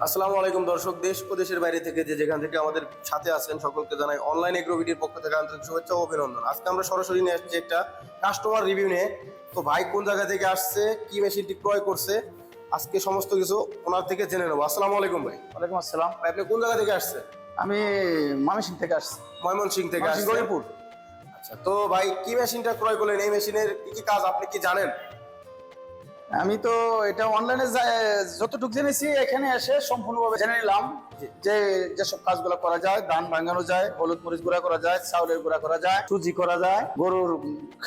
আসসালামু আলাইকুম দর্শক, দেশ ও দেশের বাইরে থেকে যে যেখান থেকে আমাদের সাথে আছেন সকলকে জানাই অনলাইন এগ্রোভিডির পক্ষ থেকে আন্তরিক শুভেচ্ছা ও অভিনন্দন। আজকে আমরা সরাসরি নিয়ে আসছি একটা কাস্টমার রিভিউ নিয়ে। তো ভাই কোন জায়গা থেকে আসছে, কি মেশিনটি ক্রয় করছে, আজকে সমস্ত কিছু ওনার থেকে জেনে নেবো। আসসালামু আলাইকুম ভাই। ওয়ালাইকুম আসসালাম। ভাই আপনি কোন জায়গা থেকে আসছেন? আমি ময়মনসিংহ থেকে আসছি। ময়মনসিংহ থেকে আসছেন। গরিপুর। আচ্ছা, তো ভাই কি মেশিনটা ক্রয় করলেন? এই মেশিনের কি কি কাজ আপনি কি জানেন? আমি তো এটা অনলাইনে যতটুকু জেনেছি এখানে এসে সম্পূর্ণভাবে জেনে নিলাম যে যেসব কাজগুলো করা যায়। ধান ভাঙানো যায়, হলুদ মরিচ গুঁড়া করা যায়, চাউলের গুঁড়া করা যায়, সুজি করা যায়, গরুর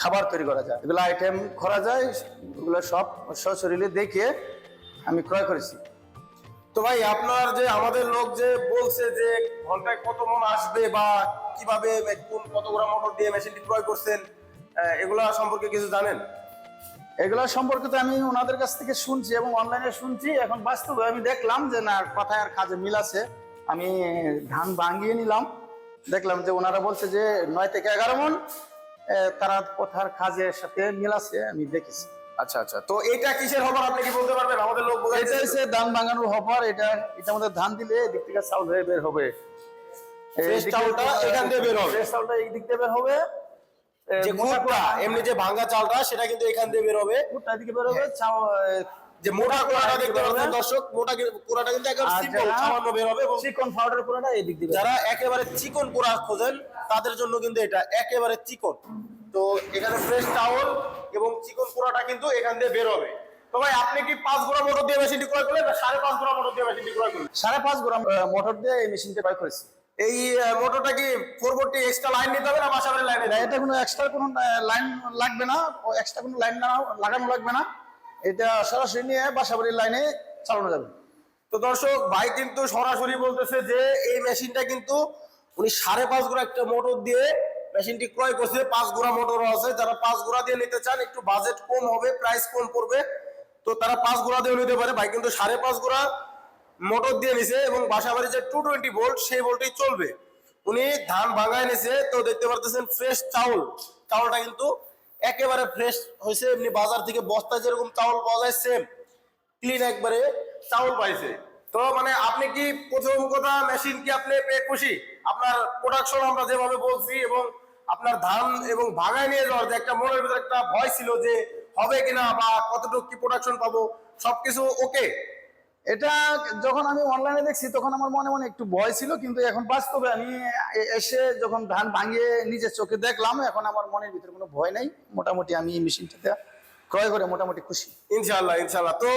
খাবার তৈরি করা যায়, এগুলো আইটেম করা যায়। এগুলো সব সশরীরে দেখে আমি ক্রয় করেছি। তো ভাই আপনার যে আমাদের লোক যে বলছে যে ঘন্টায় কত মন আসবে বা কিভাবে কত গ্রাম মোটর দিয়ে মেশিনটি ক্রয় করছেন, এগুলা সম্পর্কে কিছু জানেন? এগুলো সম্পর্কে তো আমি ওনাদের কাছ থেকে শুনছি এবং অনলাইনে শুনছি। এখন বাস্তবে আমি দেখলাম যে না, কথায় আর কাজে মিল আছে। আমি ধান ভাঙিয়ে নিলাম, দেখলাম যে ওনারা বলছে যে 9 থেকে 11 মণ। তারা কথার কাজের সাথে মিল আছে, আমি দেখেছি। আচ্ছা আচ্ছা, তো এটা কিসের হবার আপনি কি বলতে পারবেন? আমাদের লোক এটা হচ্ছে ধান ভাঙানোর হবার। এটা আমাদের ধান দিলে এদিক থেকে চাউল হয়ে বের হবে। ফ্রেশ চাউলটা এখান দিয়ে বের হবে। ফ্রেশ চাউলটা এই দিক দিয়ে বের হবে। যে কুটা এমনি যে ভাঙা চালটা সেটা কিন্তু এখান দিয়ে বের হবে, কুটা দিকে বের হবে। যে মোটা কোড়াটা দেখতে পাচ্ছেন দর্শক, মোটা কোড়াটা কিন্তু একদম সিম্পল সামান্য বের হবে। এবং চিকন পাউডার কোড়াটা এই দিক দিয়ে। যারা একেবারে চিকন কোড়া খোঁজেন তাদের জন্য কিন্তু এটা একেবারে চিকন। তো এখানে ফ্রেশ চাউল এবং চিকন কোড়াটা কিন্তু এখান দিয়ে বের হবে। তো ভাই আপনি কি 5 গোড়া মোটর দিয়ে মেশিনটি ক্রয় করলেন না 5.5 গোড়া মোটর দিয়ে মেশিনটি ক্রয় করলেন? 5.5 গ্রাম মোটর দিয়ে এই মেশিনটা ক্রয় করেছি। এই মোটরটা কি 440 এক্সট্রা লাইন নিতে হবে না বাসাবাড়ির লাইনে? না, এটা কোনো এক্সট্রা কোনো লাইন লাগবে না, ও এক্সট্রা কোনো লাইন লাগানো লাগবে না। এটা সরাসরি নিয়ে বাসাবাড়ির লাইনে চালানো যাবে। তো দর্শক, ভাই কিন্তু সরাসরি বলতেছে যে এই মেশিনটা কিন্তু উনি 5.5 গোড়া একটা মোটর দিয়ে মেশিনটি ক্রয় করছে। 5 গোড়া মোটরও আছে, যারা 5 গোড়া দিয়ে নিতে চান, একটু বাজেট কম হবে, প্রাইস কম পড়বে, তো তারা 5 গোড়া দিয়ে নিতে পারে। ভাই কিন্তু 5.5 গোড়া মোটর দিয়ে নিছে এবং বাসাবাড়ি যে 220 ভোল্ট সেই ভোল্টেই চলবে। উনি ধান ভাঙায় নিছে। তো দেখতে পারতেছেন ফ্রেশ চাউলটা কিন্তু একেবারে ফ্রেশ হয়েছে। এমনি বাজার থেকে বস্তায় যেরকম চাউল পাওয়া যায় সেম ক্লিন একবারে চাউল পাইছে। তো মানে আপনি কি প্রথম কথা মেশিন কি আপনি পেয়ে খুশি? আপনার প্রোডাকশন আমরা যেভাবে বলছি এবং আপনার ধান এবং ভাঙায় নিয়ে যাওয়ার যে একটা মনের ভিতরে একটা ভয় ছিল যে হবে কিনা বা কতটুকু কি প্রোডাকশন পাবো, সবকিছু ওকে? এটা যখন আমি অনলাইনে দেখছি তখন আমার মনে মনে একটু ভয় ছিল, কিন্তু এখন বাস্তবে আমি এসে যখন ধান ভাঙিয়ে নিজের চোখে দেখলাম, এখন আমার মনের ভিতরে কোনো ভয় নাই। মোটামুটি আমি এই মেশিনটাতে ক্রয় করে মোটামুটি খুশি। ইনশাআল্লাহ ইনশাআল্লাহ। তো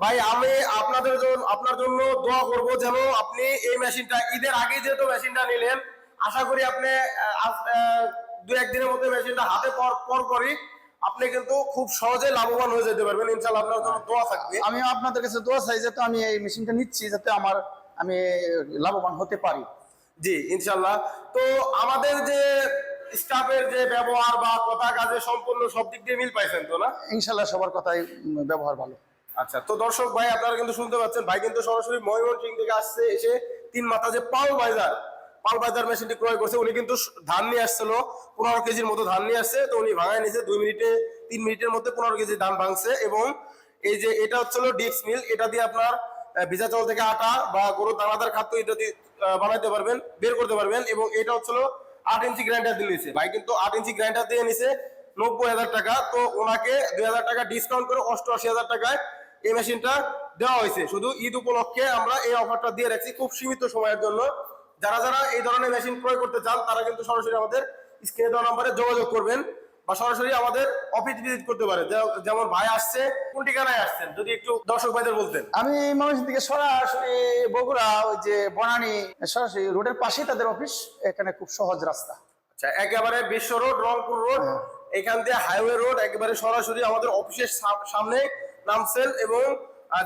ভাই আমি আপনার জন্য দোয়া করব যেন আপনি এই মেশিনটা ঈদের আগে যেহেতু মেশিনটা নিলেন, আশা করি আপনি 2-1 দিনের মধ্যে মেশিনটা হাতে পরই আপনি কিন্তু খুব সহজে লাভবান হয়ে যেতে পারবেন। ইনশাআল্লাহ আপনার জন্য দোয়া থাকবে। আমি আপনাদের কাছে দোয়া চাই যাতে আমি এই মেশিনটা নিচ্ছি যাতে আমি লাভবান হতে পারি। জি ইনশাআল্লাহ। তো আমাদের যে স্টাফের যে ব্যবহার বা কথা কাজে সম্পূর্ণ সব দিক দিয়ে মিল পাইছেন তো না? ইনশাল্লাহ সবার কথাই ব্যবহার ভালো। আচ্ছা, তো দর্শক ভাই আপনারা কিন্তু শুনতে পাচ্ছেন, ভাই কিন্তু সরাসরি ময়মনসিংহ থেকে আসছে, এসে 3 মাথা যে পাল বাইজার মেশিনটি ক্রয় করছে। উনি কিন্তু ধান নিয়ে আসছিল 15 কেজির মতো ধান নিয়ে আসছে। তো উনি ভাঙায় নিয়েছে 3 মিনিটের মধ্যে 15 কেজি ধান ভাঙছে। এবং এই যে এটা হচ্ছিল ডিক্স মিল, এটা দিয়ে আপনার ভিজা চাউল থেকে আটা বা গরুর দানাদার খাদ্য এটা দিয়ে বানাইতে পারবেন, বের করতে পারবেন। এবং এটা হচ্ছিল 8 ইঞ্চি গ্রাইন্ডার দিয়ে নিছে। ভাই কিন্তু 8 ইঞ্চি গ্রাইন্ডার দিয়ে নিছে 90,000 টাকা। তো ওনাকে 2,000 টাকা ডিসকাউন্ট করে 88,000 টাকায় এই মেশিনটা দেওয়া হয়েছে। শুধু ঈদ উপলক্ষে আমরা এই অফারটা দিয়ে রাখছি খুব সীমিত সময়ের জন্য। যারা এই ধরনের মেশিন ক্রয় করতে চান তারা কিন্তু সরাসরি আমাদের স্ক্রিনে দেওয়া নম্বরে যোগাযোগ করবেন বা সরাসরি আমাদের অফিস ভিজিট করতে পারেন। যেমন ভাই আসছে, কোন ঠিকানায় আসছেন যদি একটু দর্শক ভাইদের বলতেন। আমি ময়মনসিংহ থেকে সরাসরি বগুড়া, ওই যে বনানী সরাসরি রোডের পাশেই তাদের অফিস। এখানে খুব সহজ রাস্তা। আচ্ছা, একেবারে বিশ্ব রোড, রংপুর রোড, এখান দিয়ে হাইওয়ে রোড, একেবারে সরাসরি আমাদের অফিসের সামনে নামছেন। এবং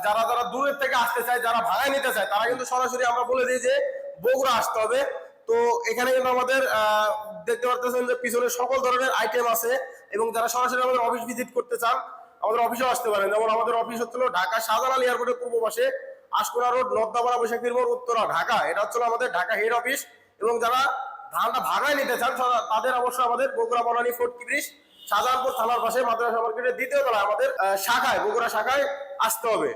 যারা দূরের থেকে আসতে চায়, যারা ভাড়ায় নিতে চায়, তারা কিন্তু সরাসরি আমরা বলে দিই যে বগুড়া আসতে হবে। তো এখানে কিন্তু আমাদের দেখতে পারতেছেন যে পিছনে সকল ধরনের আইটেম আছে। এবং যারা সরাসরি আমাদের অফিস ভিজিট করতে চান আমাদের অফিসেও আসতে পারেন। যেমন আমাদের অফিস হচ্ছিল ঢাকা শাহজালাল এয়ারপোর্টের পূর্ব পাশে, আশকোনা রোড, নর্দাপাড়া, বৈশাখীর মোড়, উত্তরা, ঢাকা। এটা হচ্ছিল আমাদের ঢাকা হেড অফিস। এবং যারা ধানটা ভাড়ায় নিতে চান তাদের অবশ্যই আমাদের বগুড়া বনানী ফোর্ট ব্রিজ শাহজাহানপুর থানার পাশে মাদ্রাসা মার্কেটের দ্বিতীয় তলায় আমাদের বগুড়া শাখায় আসতে হবে।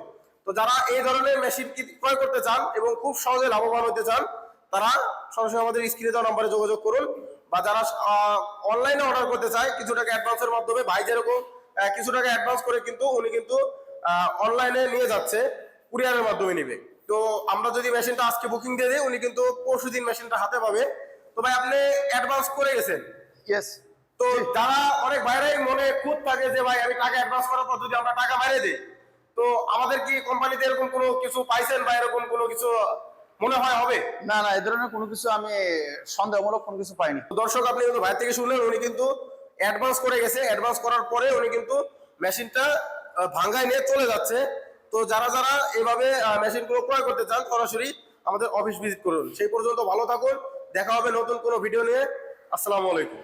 তো যারা এই ধরনের মেশিন ক্রয় করতে চান এবং খুব সহজে লাভবান হতে চান, তারা সরাসরি আমাদের স্ক্রিনে দেওয়া নম্বরে যোগাযোগ করুন। বা যারা অনলাইনে অর্ডার করতে চায় কিছু টাকা অ্যাডভান্সের মাধ্যমে, ভাই যেরকম কিছু টাকা অ্যাডভান্স করে কিন্তু উনি কিন্তু অনলাইনে নিয়ে যাচ্ছে, কুরিয়ারের মাধ্যমে নিবে। তো আমরা যদি মেশিনটা আজকে বুকিং দিয়ে দিই, উনি কিন্তু পরশুদিন মেশিনটা হাতে পাবে। তো ভাই আপনি অ্যাডভান্স করে গেছেন, ইয়েস। তো যারা অনেক বাইরেই মনে খুঁত থাকে যে ভাই আমি টাকা অ্যাডভান্স করার পর যদি আমরা টাকা বাইরে দিই, তো আমাদের কি কোম্পানিতে এরকম কোনো কিছু পাইছেন বা এরকম কোনো কিছু মনে হয় হবে? না না, এই ধরনের কোনো কিছু আমি সন্দেহমূলক কোনো কিছু পাইনি। তো দর্শক আপনি কিন্তু ভাই থেকে শুনলেন, উনি কিন্তু অ্যাডভান্স করে গেছে, অ্যাডভান্স করার পরে উনি কিন্তু মেশিনটা ভাঙ্গায় নিয়ে চলে যাচ্ছে। তো যারা যারা এইভাবে মেশিনগুলো ক্রয় করতে চান, সরাসরি আমাদের অফিস ভিজিট করুন। সেই পর্যন্ত ভালো থাকুন, দেখা হবে নতুন কোনো ভিডিও নিয়ে। আসসালামু আলাইকুম।